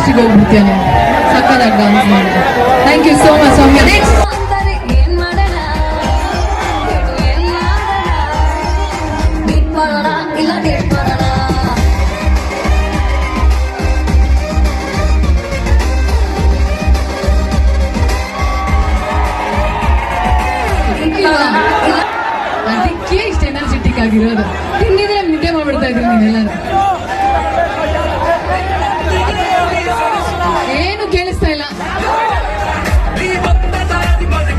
ಲಾಸ್ಟಿಗೆ ಹೋಗ್ಬಿಡ್ತೀಯ ನೀವು ಸಕ್ಕತ್ತಾಗಿ ಡಾನ್ಸ್ ಮಾಡಿದೆ. Thank you so much Soumya. Next ಅದಕ್ಕೆ ಇಷ್ಟು ಎನರ್ಜೆಟಿಕ್ ಆಗಿರೋದು. ತಿಂದಿದ್ರೆ ನಿದ್ದೆ ಮಾಡ್ಬಿಡ್ತಾ ಇದ್ರಿ ನೀವೆಲ್ಲರೂ. ಏನು ಕೇಳಿಸ್ತಾ ಇಲ್ಲ.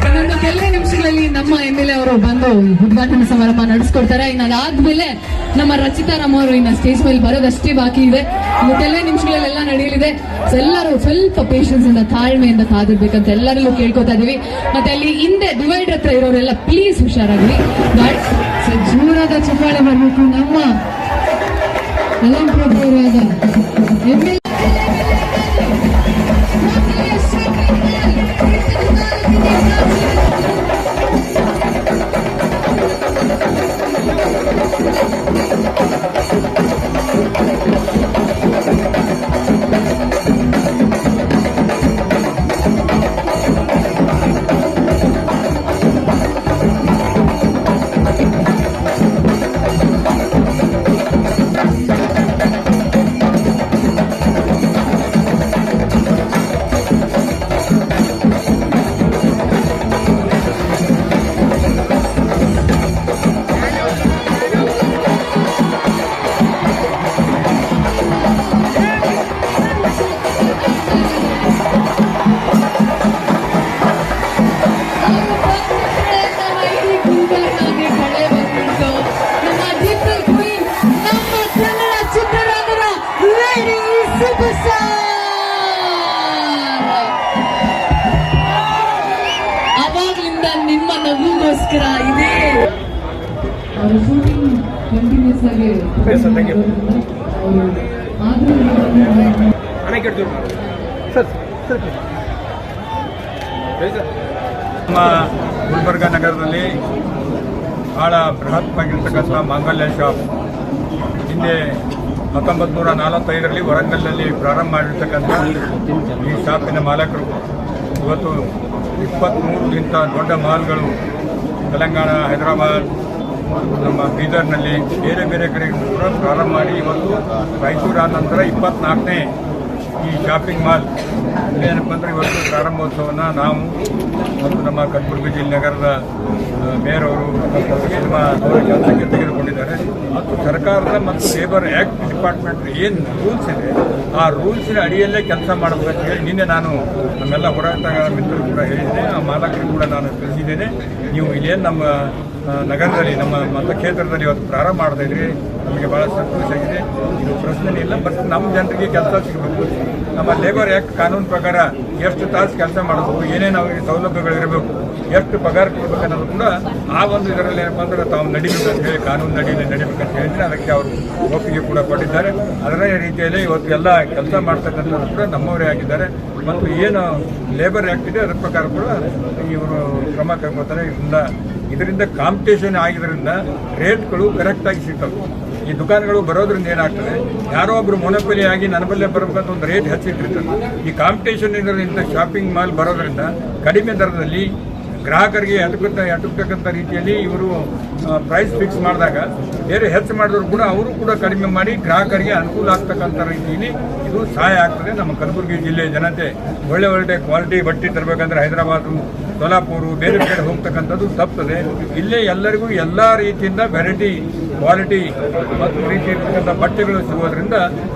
ಇನ್ನೊಂದು ಕೆಲವೇ ನಿಮಿಷಗಳಲ್ಲಿ ನಮ್ಮ MLA ಅವರು ಬಂದು ಉದ್ಘಾಟನಾ ಸಮಾರಂಭ ನಡೆಸ್ಕೊಡ್ತಾರೆ. ಇನ್ನು ಅದಾದ್ಮೇಲೆ ನಮ್ಮ ರಚಿತಾ ರಾಮ್ ಅವರು ಇನ್ನು ಸ್ಟೇಜ್ ಮೇಲೆ ಬರೋದಷ್ಟೇ ಬಾಕಿ ಇದೆ. ಇನ್ನು ಕೆಲವೇ ನಿಮಿಷಗಳಲ್ಲೆಲ್ಲ ನಡೆಯಲಿದೆ. ಎಲ್ಲರೂ ಸ್ವಲ್ಪ ಪೇಷನ್ಸ್ ಇಂದ ತಾಳ್ಮೆಯಿಂದ ಕಾದಿರ್ಬೇಕಂತ ಎಲ್ಲರಲ್ಲೂ ಕೇಳ್ಕೊತಾ ಇದೀವಿ. ಮತ್ತೆ ಅಲ್ಲಿ ಹಿಂದೆ ಡಿವೈಡ್ ಹತ್ರ ಇರೋರೆಲ್ಲ ಪ್ಲೀಸ್ ಹುಷಾರಾಗ್ಲಿ. ಜೋರಾದ ಚಪ್ಪಾಳೆ ಬರ್ಬೇಕು. ನಮ್ಮ ಅಲಂಪ್ರಭು ಅವರಾದ MLA ಅವಾಗ್ಲಿಂದ ನಿಮ್ಮ ನಗುಗೋಸ್ಕರ ಇದೆ. ಅವರು ಶೂಟಿಂಗ್ ಕಂಟಿನ್ಯೂಸ್ ಆಗಿ ನಮ್ಮ ಗುಲ್ಬರ್ಗ ನಗರದಲ್ಲಿ ಬಹಳ ಬೃಹತ್ವಾಗಿರ್ತಕ್ಕಂಥ ಮಾಂಗಲ್ಯ ಶಾಪ್ ಹಿಂದೆ 1945ರಲ್ಲಿ ವರಂಗಲ್ನಲ್ಲಿ ಪ್ರಾರಂಭ ಮಾಡಿರ್ತಕ್ಕಂಥ ಈ ಶಾಪಿನ ಮಾಲಕರು ಇವತ್ತು 23ಗಿಂತ ದೊಡ್ಡ ಮಾಲ್ಗಳು ತೆಲಂಗಾಣ, ಹೈದರಾಬಾದ್, ನಮ್ಮ ಬೀದರ್ನಲ್ಲಿ ಬೇರೆ ಬೇರೆ ಕಡೆ ಕೂಡ ಪ್ರಾರಂಭ ಮಾಡಿ ಇವತ್ತು ರಾಯಚೂರು ಆದ ನಂತರ 24ನೇ ಈ ಶಾಪಿಂಗ್ ಮಾಲ್ ಏನಪ್ಪ ಅಂದರೆ ಇವತ್ತು ಪ್ರಾರಂಭೋತ್ಸವವನ್ನು ನಾವು ಮತ್ತು ನಮ್ಮ ಕಲಬುರಗಿ ಜಿಲ್ಲೆ ನಗರದ ಮೇಯರ್ ಅವರು ನಮ್ಮ ಕೆಲಸಕ್ಕೆ ತೆಗೆದುಕೊಂಡಿದ್ದಾರೆ. ಮತ್ತು ಸರ್ಕಾರದ ಮತ್ತು ಲೇಬರ್ ಆ್ಯಕ್ಟ್ ಡಿಪಾರ್ಟ್ಮೆಂಟ್ ಏನು ರೂಲ್ಸ್ ಇದೆ ಆ ರೂಲ್ಸಿನ ಅಡಿಯಲ್ಲೇ ಕೆಲಸ ಮಾಡಬೇಕಂತ ಹೇಳಿ ನಿನ್ನೆ ನಾನು ನಮ್ಮೆಲ್ಲ ಹೋರಾಟ ಮಿತ್ರರು ಕೂಡ ಹೇಳಿದ್ದೇನೆ. ಆ ಮಾಲಕರು ಕೂಡ ನಾನು ತಿಳಿಸಿದ್ದೇನೆ. ನೀವು ಇಲ್ಲೇನು ನಮ್ಮ ನಗರದಲ್ಲಿ ನಮ್ಮ ಮತಕ್ಷೇತ್ರದಲ್ಲಿ ಇವತ್ತು ಪ್ರಾರಂಭ ಮಾಡ್ತಾ ಇದ್ರಿ, ನಮಗೆ ಭಾಳ ಸಂತೋಷ ಆಗಿದೆ. ಇದು ಪ್ರಶ್ನೆ ಇಲ್ಲ. ಬಟ್ ನಮ್ಮ ಜನರಿಗೆ ಕೆಲಸ ಸಿಗಬೇಕು. ನಮ್ಮ ಲೇಬರ್ ಆ್ಯಕ್ಟ್ ಕಾನೂನು ಪ್ರಕಾರ ಎಷ್ಟು ತಾಸು ಕೆಲಸ ಮಾಡಬೇಕು, ಏನೇನು ಅವರಿಗೆ ಸೌಲಭ್ಯಗಳಿರಬೇಕು, ಎಷ್ಟು ಪಗಾರ ಕೊಡಬೇಕು ಅನ್ನೋದು ಕೂಡ ಆ ಒಂದು ಇದರಲ್ಲಿ ಏನಪ್ಪ ಅಂದ್ರೆ ತಾವು ನಡಿಬೇಕಂತ ಹೇಳಿ ಕಾನೂನು ನಡೀಲಿ ನಡಿಬೇಕಂತ ಹೇಳಿದ್ರೆ ಅದಕ್ಕೆ ಅವರು ಒಪ್ಪಿಗೆ ಕೂಡ ಕೊಟ್ಟಿದ್ದಾರೆ. ಅದರ ರೀತಿಯಲ್ಲಿ ಇವತ್ತು ಎಲ್ಲ ಕೆಲಸ ಮಾಡ್ತಕ್ಕಂಥದ್ದು ಕೂಡ ನಮ್ಮವರೇ ಆಗಿದ್ದಾರೆ. ಮತ್ತು ಏನು ಲೇಬರ್ ಆ್ಯಕ್ಟ್ ಇದೆ ಅದರ ಪ್ರಕಾರ ಕೂಡ ಇವರು ಕ್ರಮ ಕೈಗೊಳ್ತಾರೆ. ಇದರಿಂದ ಕಾಂಪಿಟೇಷನ್ ಆಗಿದ್ದರಿಂದ ರೇಟ್ಗಳು ಕರೆಕ್ಟಾಗಿ ಸಿಗ್ತವೆ. ಈ ದುಕಾನ್ಗಳು ಬರೋದ್ರಿಂದ ಏನಾಗ್ತದೆ, ಯಾರೋ ಒಬ್ರು ಮೊನೊಪೊಲಿ ಆಗಿ ನನ್ನ ಬಲ್ಲೇ ಬರಬೇಕಂತ ಒಂದು ರೇಟ್ ಹೆಚ್ಚಿಟ್ಟಿರ್ತಾರೆ. ಈ ಕಾಂಪಿಟೇಷನ್ ಇದರಿಂದ ಶಾಪಿಂಗ್ ಮಾಲ್ ಬರೋದ್ರಿಂದ ಕಡಿಮೆ ದರದಲ್ಲಿ ಗ್ರಾಹಕರಿಗೆ ಎಟುಕತಕ್ಕಂಥ ರೀತಿಯಲ್ಲಿ ಇವರು ಪ್ರೈಸ್ ಫಿಕ್ಸ್ ಮಾಡಿದಾಗ ಬೇರೆ ಹೆಚ್ಚು ಮಾಡಿದ್ರು ಕೂಡ ಅವರು ಕೂಡ ಕಡಿಮೆ ಮಾಡಿ ಗ್ರಾಹಕರಿಗೆ ಅನುಕೂಲ ಆಗ್ತಕ್ಕಂಥ ರೀತಿಯಲ್ಲಿ ಇದು ಸಹಾಯ ಆಗ್ತದೆ. ನಮ್ಮ ಕಲಬುರಗಿ ಜಿಲ್ಲೆಯ ಜನತೆ ಒಳ್ಳೆ ಕ್ವಾಲಿಟಿ ಬಟ್ಟೆ ತರಬೇಕಂದ್ರೆ ಹೈದರಾಬಾದು, ಸೋಲಾಪುರ ಬೇರೆ ಕಡೆ ಹೋಗ್ತಕ್ಕಂಥದ್ದು ತಪ್ಪದೆ. ಇಲ್ಲೇ ಎಲ್ಲರಿಗೂ ಎಲ್ಲ ರೀತಿಯಿಂದ ವೆರೈಟಿ, ಕ್ವಾಲಿಟಿ ಮತ್ತು ರೀತಿ ಇರ್ತಕ್ಕಂಥ ಬಟ್ಟೆಗಳು ಸಿಗೋದ್ರಿಂದ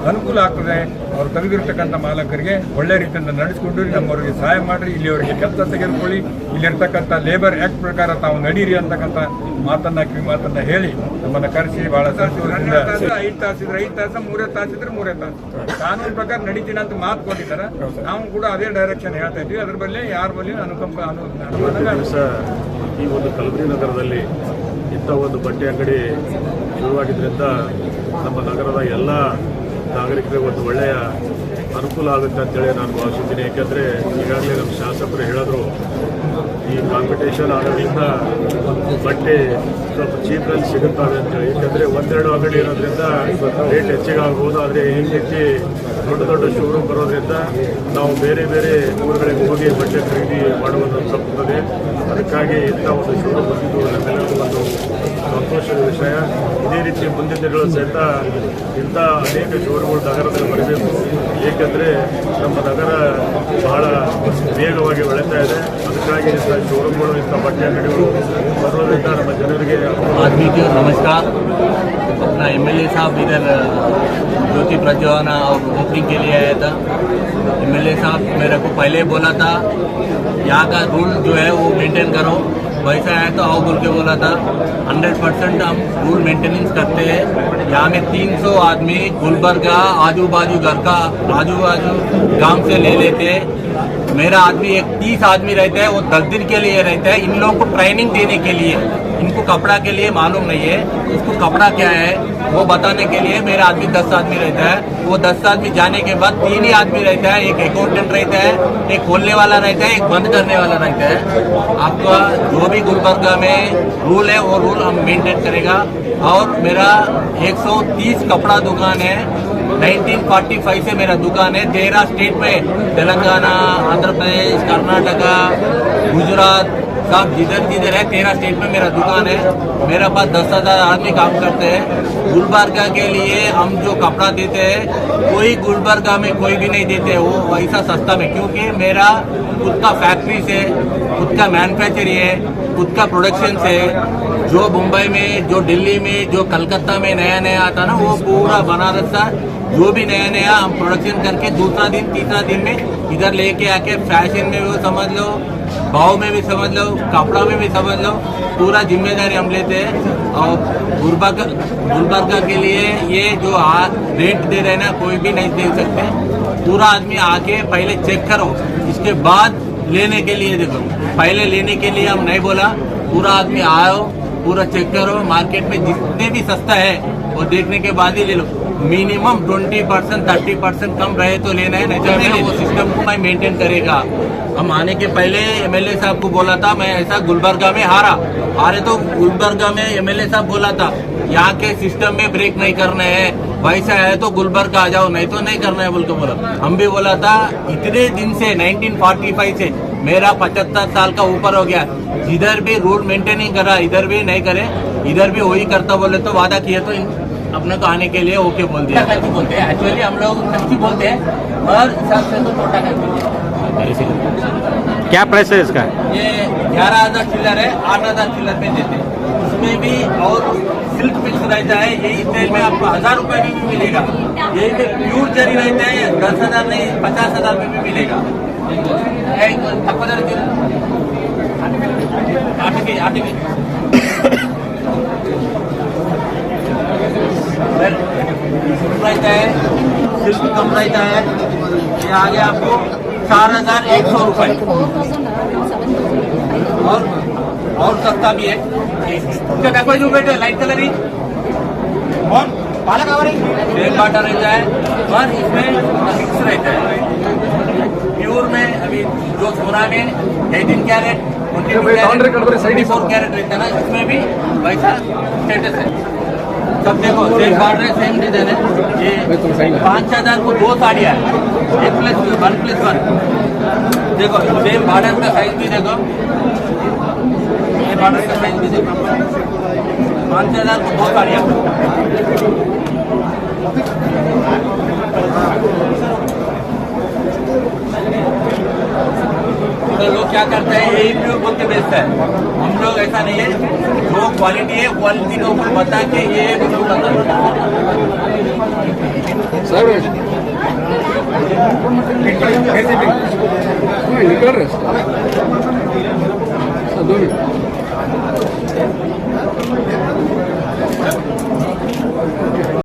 ಅನುಕೂಲ ಆಗ್ತದೆ. ಅವರು ತೆಗೆದಿರ್ತಕ್ಕಂಥ ಮಾಲಕರಿಗೆ ಒಳ್ಳೆ ರೀತಿಯಿಂದ ನಡೆಸಿಕೊಂಡು ನಮ್ಮವರಿಗೆ ಸಹಾಯ ಮಾಡಿರಿ, ಇಲ್ಲಿಯವರಿಗೆ ಕೆಲಸ ತೆಗೆದುಕೊಳ್ಳಿ, ಇಲ್ಲಿರ್ತಕ್ಕಂಥ ಲೇಬರ್ ಆ್ಯಕ್ಟ್ ಪ್ರಕಾರ ತಾವು ನಡೀರಿ ಅಂತಕ್ಕಂಥ ಮಾತನ್ನ ಹೇಳಿ ನಮ್ಮನ್ನು ಕರೆಸಿ ಬಹಳ ಸಂತೋಷದಿಂದ 5 ತಾಸಿದ್ರೆ 5 ತಾಸು, 3 ತಾಸಿದ್ರೆ 3 ತಾಸು ಕಾನೂನು ಪ್ರಕಾರ ನಡೀತೀನಿ ಅಂತ ಮಾತು ಕೊಟ್ಟಿದ್ದಾರೆ. ನಾವು ಕೂಡ ಅದೇ ಡೈರೆಕ್ಷನ್ ಹೇಳ್ತಾ ಇದ್ವಿ. ಅದ್ರ ಬಳಿ ಯಾರ ಬಳಿ ಈ ಒಂದು ಕಲಬುರಗಿ ನಗರದಲ್ಲಿ ಇಂಥ ಒಂದು ಬಟ್ಟೆ ಅಂಗಡಿ ಶುರುವಾಗಿದ್ದರಿಂದ ನಮ್ಮ ನಗರದ ಎಲ್ಲ ನಾಗರಿಕರಿಗೆ ಒಂದು ಒಳ್ಳೆಯ ಅನುಕೂಲ ಆಗುತ್ತೆ ಅಂತೇಳಿ ನಾನು ಭಾವಿಸುತ್ತೀನಿ. ಏಕೆಂದರೆ ಈಗಾಗಲೇ ನಮ್ಮ ಶಾಸಕರು ಹೇಳಿದ್ರು, ಈ ಕಾಂಪಿಟೇಷನ್ ಆಗೋದ್ರಿಂದ ಬಟ್ಟೆ ಸ್ವಲ್ಪ ಚೀಪ್ನಲ್ಲಿ ಸಿಗುತ್ತವೆ ಅಂತೇಳಿ. ಯಾಕಂದರೆ ಒಂದೆರಡು ಅಂಗಡಿ ಇರೋದ್ರಿಂದ ರೇಟ್ ಹೆಚ್ಚಿಗೆ ಆಗ್ಬೋದು. ಆದರೆ ಈ ರೀತಿ ದೊಡ್ಡ ದೊಡ್ಡ ಶೋರೂಮ್ ಬರೋದ್ರಿಂದ ನಾವು ಬೇರೆ ಬೇರೆ ಊರುಗಳಿಗೆ ಹೋಗಿ ಬಟ್ಟೆ ಖರೀದಿ ಮಾಡುವುದು ತಪ್ಪುತ್ತದೆ. ಅದಕ್ಕಾಗಿ ಇಂಥ ಒಂದು ಶೋರೂಮ್ ಬಂದಿದ್ದು ನಮ್ಮೆಲ್ಲರಿಗೂ ಒಂದು ಸಂತೋಷದ ವಿಷಯ. ಇದೇ ರೀತಿ ಮುಂದಿನ ದಿನಗಳು ಸಹಿತ ಇಂಥ ಅನೇಕ ಶೋರೂಮ್ಗಳು ನಗರದಲ್ಲಿ ಬರಬೇಕು. ಏಕೆಂದರೆ ನಮ್ಮ ನಗರ ಬಹಳ ವೇಗವಾಗಿ ಬೆಳೀತಾ ಇದೆ. ಅದಕ್ಕಾಗಿ ಇಂಥ ಶೋರೂಮ್ಗಳು, ಇಂಥ ಬಟ್ಟೆ ಅಂಗಡಿಗಳು ಬರೋದ್ರಿಂದ ನಮ್ಮ ಜನರಿಗೆ आदमी को नमस्कार। अपना एमएलए साहब इधर ज्योति प्रज्वलना और ओपनिंग के लिए आया था। एमएलए साहब मेरे को पहले बोला था यहाँ का रूल जो है वो मेंटेन करो, वैसा आया तो आओ बोल के बोला था। 100% हम रूल मेंटेनेंस करते हैं। यहाँ में 300 आदमी गुलबर्गा आजू बाजू घर का आजू बाजू गांव से ले लेते हैं। मेरा आदमी एक 30 आदमी रहता है, वो 10 दिन के लिए रहता है। इन लोगों को ट्रेनिंग देने के लिए, इनको कपड़ा के लिए मालूम नहीं है, उसको कपड़ा क्या है वो बताने के लिए मेरा आदमी 10 आदमी रहता है। वो 10 आदमी जाने के बाद 3 ही आदमी रहता है। एक अकाउंटेंट रहता है, एक खोलने वाला रहता है, एक बंद करने वाला रहता है। आपका जो भी गुलबर्गा में रूल है वो रूल हम मेंटेन करेगा। और मेरा 130 कपड़ा दुकान है। 1945 से मेरा दुकान है। 13 स्टेट में, तेलंगाना, आंध्र प्रदेश, कर्नाटका, गुजरात, सब जिधर जिधर है 13 स्टेट में मेरा दुकान है। मेरा पास 10,000 आदमी काम करते हैं। गुलबर्गा के लिए हम जो कपड़ा देते हैं कोई गुलबर्गा में कोई भी नहीं देते वो वैसा सस्ता में, क्योंकि मेरा खुद का फैक्ट्री से, खुद का मैन्युफैक्चर है, खुद का प्रोडक्शन से। जो मुंबई में, जो दिल्ली में, जो कलकत्ता में नया नया आता ना वो पूरा बनारस का जो भी नया नया हम प्रोडक्शन करके दूसरा दिन तीसरा दिन में इधर लेके आके फैशन में भी समझ लो, भाव में भी समझ लो, कपड़ा में भी समझ लो, पूरा जिम्मेदारी हम लेते हैं। और गुलबर्गा के लिए ये जो रेट दे रहे हैं ना कोई भी नहीं दे सकते। पूरा आदमी आके पहले चेक करो, इसके बाद लेने के लिए देखो। पहले लेने के लिए हम नहीं बोला, पूरा आदमी आओ, पूरा चेक करो। मार्केट में जितने भी सस्ता है वो देखने के बाद ही ले लो। मिनिमम 20% 30% कम रहे तो लेना है, नहीं तो नहीं। वो सिस्टम को मैं मेंटेन करेगा। हम आने के पहले एमएलए साहब को बोला था, मैं ऐसा गुलबर्गा में हारे तो गुलबर्गा में एमएलए साहब बोला था यहाँ के सिस्टम में ब्रेक नहीं करना है, वैसा है तो गुलबर्गा आ जाओ, नहीं तो नहीं करना है बोल के बोला। हम भी बोला था। इतने दिन से 1945 से मेरा 75 साल का ऊपर हो गया, जिधर भी रूल मेंटेनिंग करा, इधर भी नहीं करे, इधर भी वही करता बोले तो वादा किए तो अपने को आने के लिए ओके बोल दिया। कच्ची बोलते हैं एक्चुअली, हम लोग कच्ची बोलते हैं और हिसाब से तो छोटा कच्ची। क्या प्राइस है इसका? ये 11,000 चिल्लर है, 8,000 चिल्लर में देते हैं। उसमें भी और सिल्क मिक्स रहता है। यही तेल में आपको 1,000 रुपए में भी मिलेगा। यही पे प्योर जरी रहता है, 10,000 नहीं 50,000 में भी मिलेगा। रहता है, सिल्क कम रहता है। ये आगे आपको 4,100 रुपए और सस्ता भी है। इसका डब्बा जो बेटे लाइट कलर ही और पालक सेम बाटा रहता है और इसमें फिक्स रहता है। प्योर में अभी जो सोना में 18 कैरेट 24 कैरेट रहता है ना, इसमें भी वैसा स्टेटस है। सब देखो सेम बॉर्डर है, सेम डिजाइन है। ये 5,000 को 2 साड़ियाँ है, 1+1 देखो। सेम बॉर्डर का साइज भी देखो, ये बॉर्डर का साइज भी देखो। 5,000 को 2 साड़ियाँ। तो लोग क्या करते हैं, यही प्योर बोल के बेचता है। हम लोग ऐसा नहीं है, जो क्वालिटी है क्वालिटी के ऊपर बता के ये बिल्कुल बता निकल रहे